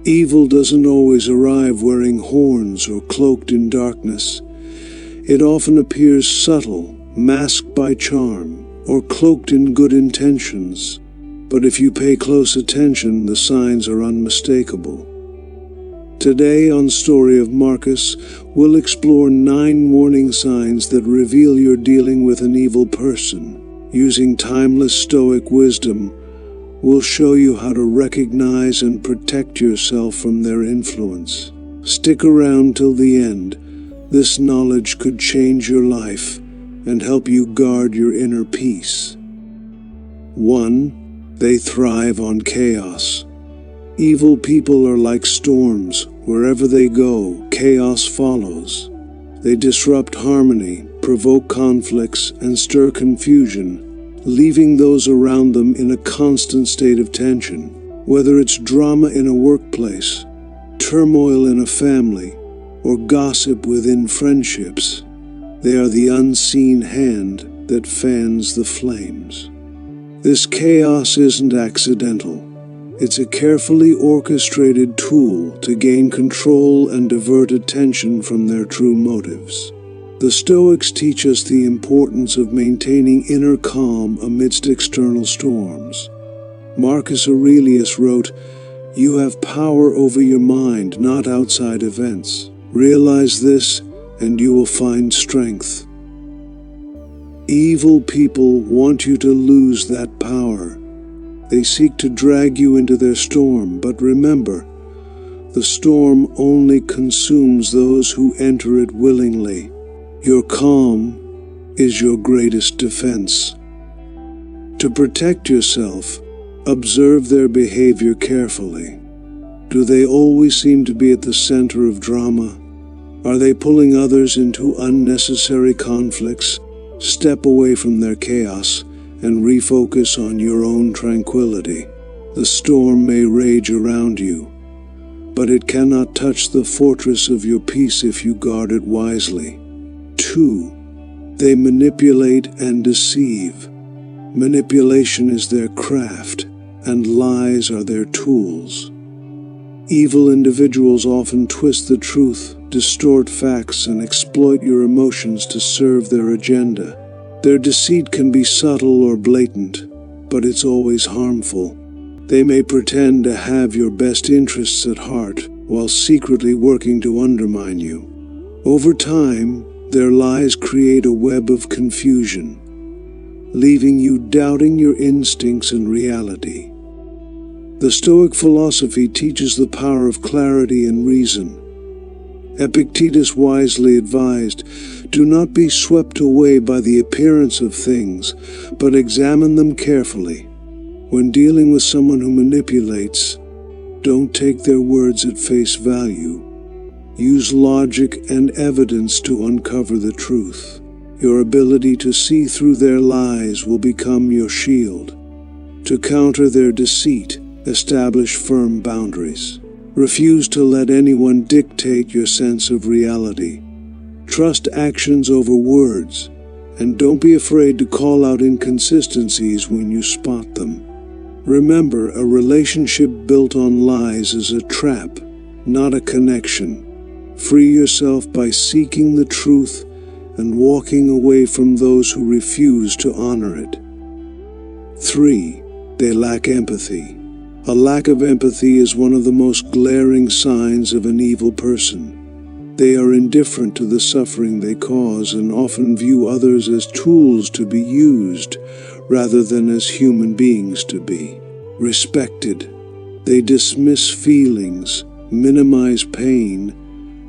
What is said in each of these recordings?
Evil doesn't always arrive wearing horns or cloaked in darkness. It often appears subtle, masked by charm, or cloaked in good intentions. But if you pay close attention, the signs are unmistakable. Today on Story of Marcus, we'll explore 9 warning signs that reveal you're dealing with an evil person. Using timeless Stoic wisdom, we'll show you how to recognize and protect yourself from their influence. Stick around till the end. This knowledge could change your life and help you guard your inner peace. 1. They thrive on chaos. Evil people are like storms. Wherever they go, chaos follows. They disrupt harmony, provoke conflicts, and stir confusion, leaving those around them in a constant state of tension. Whether it's drama in a workplace, turmoil in a family, or gossip within friendships, they are the unseen hand that fans the flames. This chaos isn't accidental. It's a carefully orchestrated tool to gain control and divert attention from their true motives. The Stoics teach us the importance of maintaining inner calm amidst external storms. Marcus Aurelius wrote, "You have power over your mind, not outside events. Realize this, and you will find strength." Evil people want you to lose that power. They seek to drag you into their storm, but remember, the storm only consumes those who enter it willingly. Your calm is your greatest defense. To protect yourself, observe their behavior carefully. Do they always seem to be at the center of drama? Are they pulling others into unnecessary conflicts? Step away from their chaos and refocus on your own tranquility. The storm may rage around you, but it cannot touch the fortress of your peace if you guard it wisely. 2. They manipulate and deceive. Manipulation is their craft, and lies are their tools. Evil individuals often twist the truth, distort facts, and exploit your emotions to serve their agenda. Their deceit can be subtle or blatant, but it's always harmful. They may pretend to have your best interests at heart, while secretly working to undermine you. Over time, their lies create a web of confusion, leaving you doubting your instincts and reality. The Stoic philosophy teaches the power of clarity and reason. Epictetus wisely advised, "Do not be swept away by the appearance of things, but examine them carefully." When dealing with someone who manipulates, don't take their words at face value. Use logic and evidence to uncover the truth. Your ability to see through their lies will become your shield. To counter their deceit, establish firm boundaries. Refuse to let anyone dictate your sense of reality. Trust actions over words, and don't be afraid to call out inconsistencies when you spot them. Remember, a relationship built on lies is a trap, not a connection. Free yourself by seeking the truth and walking away from those who refuse to honor it. 3. They lack empathy. A lack of empathy is one of the most glaring signs of an evil person. They are indifferent to the suffering they cause and often view others as tools to be used rather than as human beings to be respected. They dismiss feelings, minimize pain,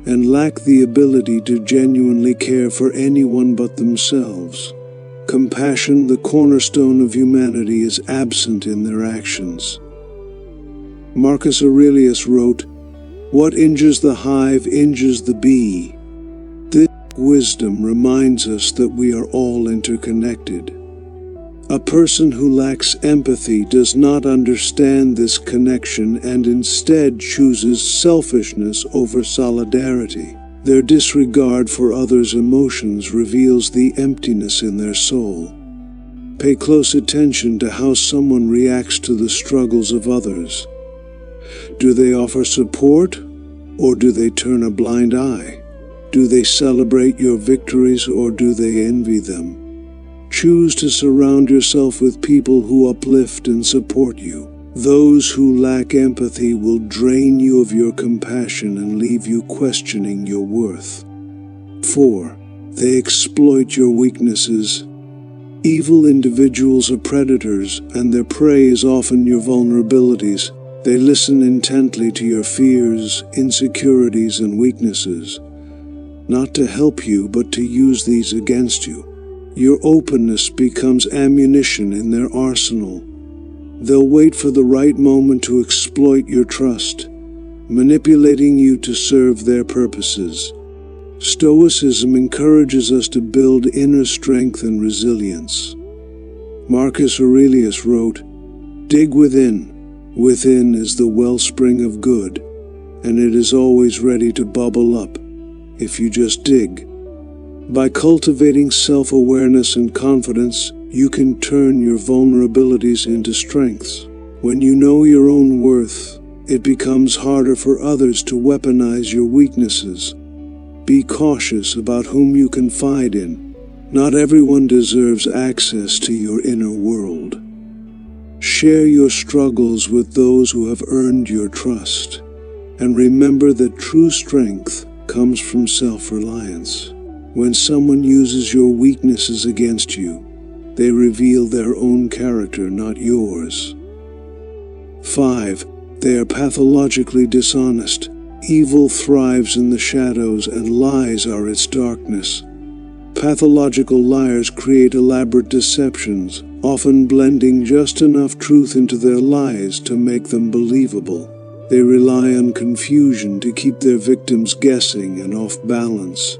and lack the ability to genuinely care for anyone but themselves. Compassion, the cornerstone of humanity, is absent in their actions. Marcus Aurelius wrote, "What injures the hive injures the bee." This wisdom reminds us that we are all interconnected. A person who lacks empathy does not understand this connection and instead chooses selfishness over solidarity. Their disregard for others' emotions reveals the emptiness in their soul. Pay close attention to how someone reacts to the struggles of others. Do they offer support, or do they turn a blind eye? Do they celebrate your victories, or do they envy them? Choose to surround yourself with people who uplift and support you. Those who lack empathy will drain you of your compassion and leave you questioning your worth. 4. They exploit your weaknesses. Evil individuals are predators, and their prey is often your vulnerabilities. They listen intently to your fears, insecurities, and weaknesses, not to help you, but to use these against you. Your openness becomes ammunition in their arsenal. They'll wait for the right moment to exploit your trust, manipulating you to serve their purposes. Stoicism encourages us to build inner strength and resilience. Marcus Aurelius wrote, "Dig within. Within is the wellspring of good, and it is always ready to bubble up if you just dig." By cultivating self-awareness and confidence, you can turn your vulnerabilities into strengths. When you know your own worth, it becomes harder for others to weaponize your weaknesses. Be cautious about whom you confide in. Not everyone deserves access to your inner world. Share your struggles with those who have earned your trust, and remember that true strength comes from self-reliance. When someone uses your weaknesses against you, they reveal their own character, not yours. 5. They are pathologically dishonest. Evil thrives in the shadows, and lies are its darkness. Pathological liars create elaborate deceptions, often blending just enough truth into their lies to make them believable. They rely on confusion to keep their victims guessing and off balance.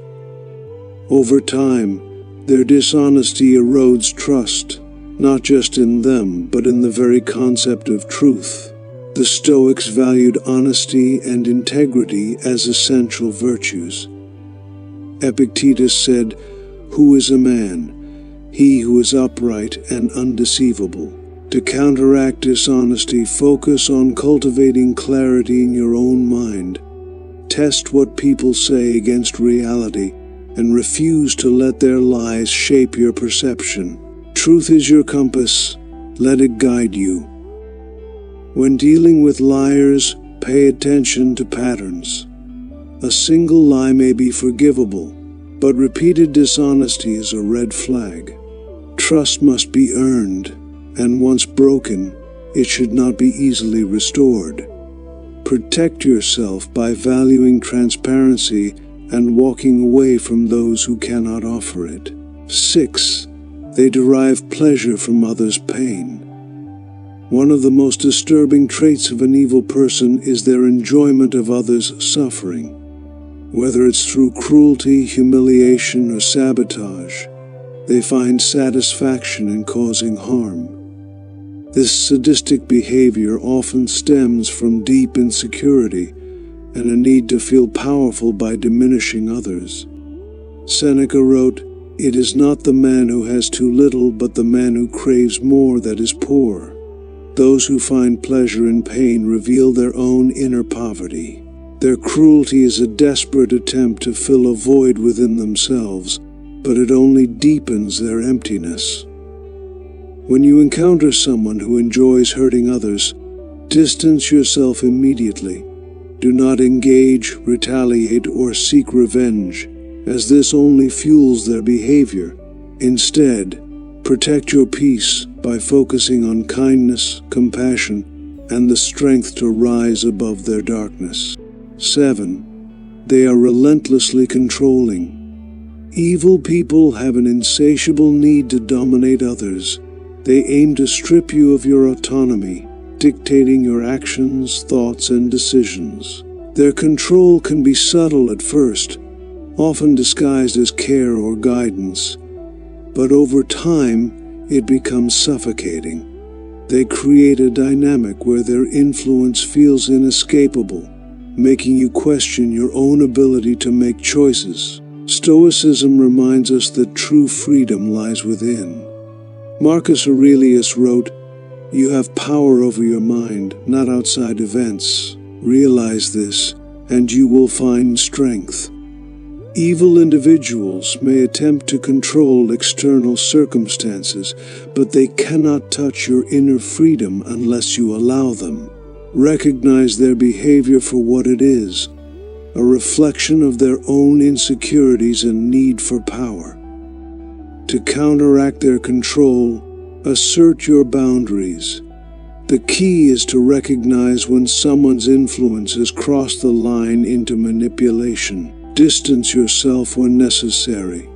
Over time, their dishonesty erodes trust, not just in them, but in the very concept of truth. The Stoics valued honesty and integrity as essential virtues. Epictetus said, "Who is a man? He who is upright and undeceivable." To counteract dishonesty, focus on cultivating clarity in your own mind. Test what people say against reality, and refuse to let their lies shape your perception. Truth is your compass. Let it guide you. When dealing with liars, pay attention to patterns. A single lie may be forgivable, but repeated dishonesty is a red flag. Trust must be earned, and once broken, it should not be easily restored. Protect yourself by valuing transparency and walking away from those who cannot offer it. 6. They derive pleasure from others' pain. One of the most disturbing traits of an evil person is their enjoyment of others' suffering. Whether it's through cruelty, humiliation, or sabotage, they find satisfaction in causing harm. This sadistic behavior often stems from deep insecurity and a need to feel powerful by diminishing others. Seneca wrote, "It is not the man who has too little, but the man who craves more that is poor." Those who find pleasure in pain reveal their own inner poverty. Their cruelty is a desperate attempt to fill a void within themselves, but it only deepens their emptiness. When you encounter someone who enjoys hurting others, distance yourself immediately. Do not engage, retaliate, or seek revenge, as this only fuels their behavior. Instead, protect your peace by focusing on kindness, compassion, and the strength to rise above their darkness. 7. They are relentlessly controlling. Evil people have an insatiable need to dominate others. They aim to strip you of your autonomy, dictating your actions, thoughts, and decisions. Their control can be subtle at first, often disguised as care or guidance, but over time, it becomes suffocating. They create a dynamic where their influence feels inescapable, making you question your own ability to make choices. Stoicism reminds us that true freedom lies within. Marcus Aurelius wrote, You have power over your mind, not outside events. Realize this, and you will find strength. Evil individuals may attempt to control external circumstances, but they cannot touch your inner freedom unless you allow them. Recognize their behavior for what it is, a reflection of their own insecurities and need for power. To counteract their control, assert your boundaries. The key is to recognize when someone's influence has crossed the line into manipulation. Distance yourself when necessary,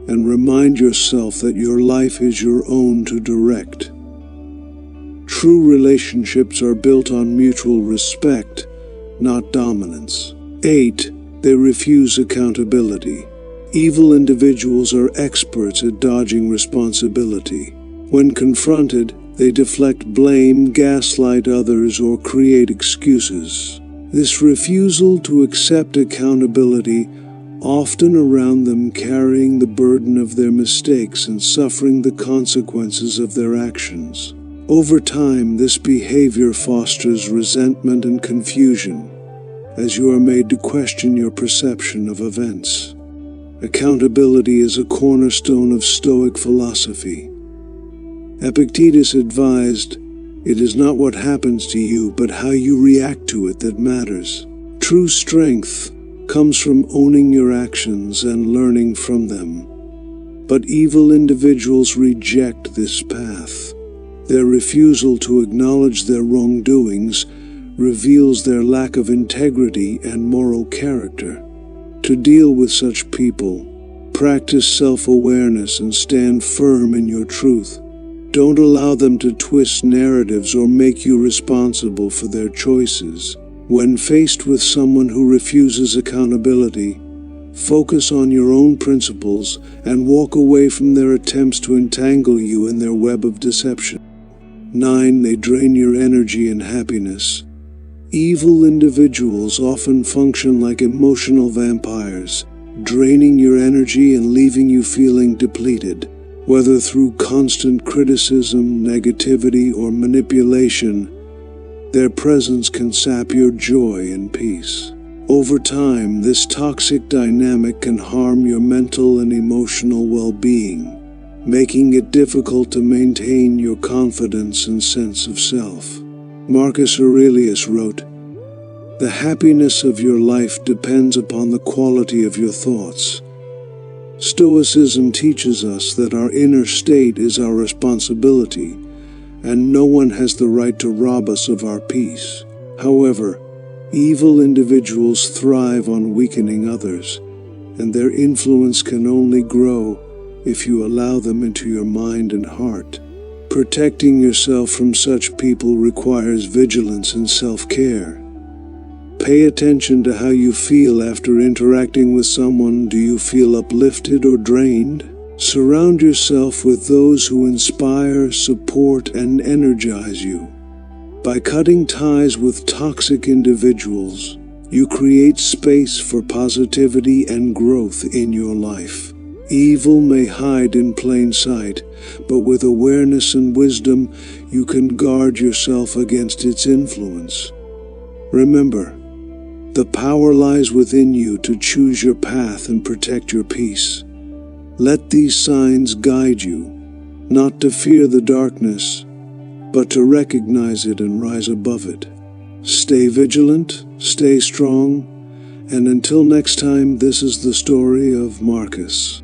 and remind yourself that your life is your own to direct. True relationships are built on mutual respect, not dominance. 8. They refuse accountability. Evil individuals are experts at dodging responsibility. When confronted, they deflect blame, gaslight others, or create excuses. This refusal to accept accountability often around them carrying the burden of their mistakes and suffering the consequences of their actions. Over time, this behavior fosters resentment and confusion, as you are made to question your perception of events. Accountability is a cornerstone of Stoic philosophy. Epictetus advised, "It is not what happens to you, but how you react to it that matters." True strength comes from owning your actions and learning from them. But evil individuals reject this path. Their refusal to acknowledge their wrongdoings reveals their lack of integrity and moral character. To deal with such people, practice self-awareness and stand firm in your truth. Don't allow them to twist narratives or make you responsible for their choices. When faced with someone who refuses accountability, focus on your own principles and walk away from their attempts to entangle you in their web of deception. 9. They drain your energy and happiness. Evil individuals often function like emotional vampires, draining your energy and leaving you feeling depleted. Whether through constant criticism, negativity, or manipulation, their presence can sap your joy and peace. Over time, this toxic dynamic can harm your mental and emotional well-being, making it difficult to maintain your confidence and sense of self. Marcus Aurelius wrote, "The happiness of your life depends upon the quality of your thoughts." Stoicism teaches us that our inner state is our responsibility, and no one has the right to rob us of our peace. However, evil individuals thrive on weakening others, and their influence can only grow if you allow them into your mind and heart. Protecting yourself from such people requires vigilance and self-care. Pay attention to how you feel after interacting with someone. Do you feel uplifted or drained? Surround yourself with those who inspire, support, and energize you. By cutting ties with toxic individuals, you create space for positivity and growth in your life. Evil may hide in plain sight, but with awareness and wisdom, you can guard yourself against its influence. Remember, the power lies within you to choose your path and protect your peace. Let these signs guide you, not to fear the darkness, but to recognize it and rise above it. Stay vigilant, stay strong, and until next time, this is the story of Marcus.